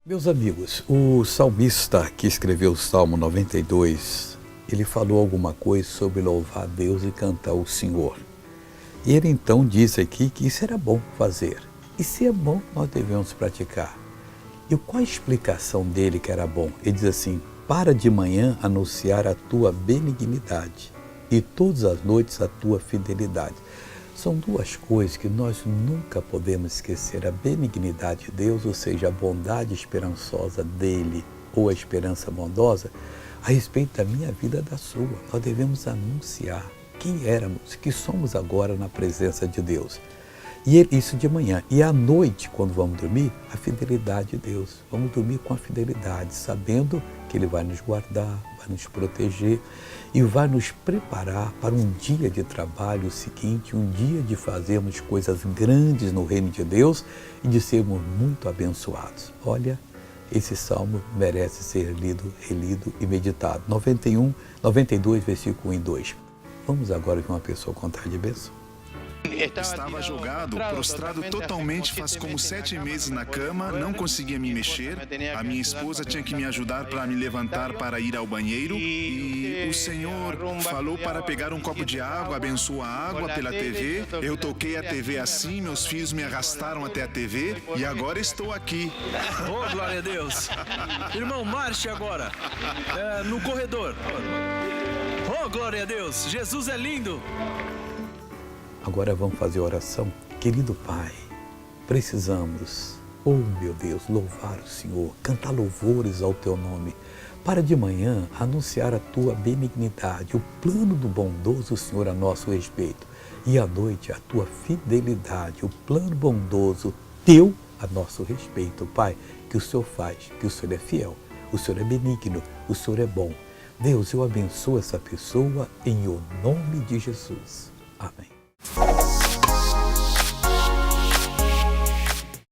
Meus amigos, o salmista que escreveu o Salmo 92, ele falou alguma coisa sobre louvar a Deus e cantar o Senhor. E ele então diz aqui que isso era bom fazer. E se é bom, nós devemos praticar. E qual a explicação dele que era bom? Ele diz assim: para de manhã anunciar a tua benignidade e todas as noites a tua fidelidade. São duas coisas que nós nunca podemos esquecer: a benignidade de Deus, ou seja, a bondade esperançosa dele, ou a esperança bondosa, a respeito da minha vida e da sua. Nós devemos anunciar quem éramos, que somos agora na presença de Deus. E isso de manhã. E à noite, quando vamos dormir, a fidelidade de Deus. Vamos dormir com a fidelidade, sabendo que Ele vai nos guardar, vai nos proteger e vai nos preparar para um dia de trabalho seguinte, um dia de fazermos coisas grandes no reino de Deus e de sermos muito abençoados. Olha, esse salmo merece ser lido, relido e meditado. 92, versículo 1 e 2. Vamos agora ver uma pessoa contar de bênção. Estava jogado, prostrado totalmente faz como 7 meses na cama, não conseguia me mexer. A minha esposa tinha que me ajudar para me levantar para ir ao banheiro. E o Senhor falou para pegar um copo de água, abençoa a água pela TV. Eu toquei a TV assim, meus filhos me arrastaram até a TV e agora estou aqui. Oh, glória a Deus! Irmão, marche agora, no corredor. Oh, glória a Deus! Jesus é lindo! Agora vamos fazer oração. Querido Pai, precisamos, oh meu Deus, louvar o Senhor, cantar louvores ao Teu nome, para de manhã anunciar a Tua benignidade, o plano do bondoso Senhor a nosso respeito, e à noite a Tua fidelidade, o plano bondoso Teu a nosso respeito, Pai, que o Senhor faz, que o Senhor é fiel, o Senhor é benigno, o Senhor é bom. Deus, eu abençoo essa pessoa em o nome de Jesus. Amém.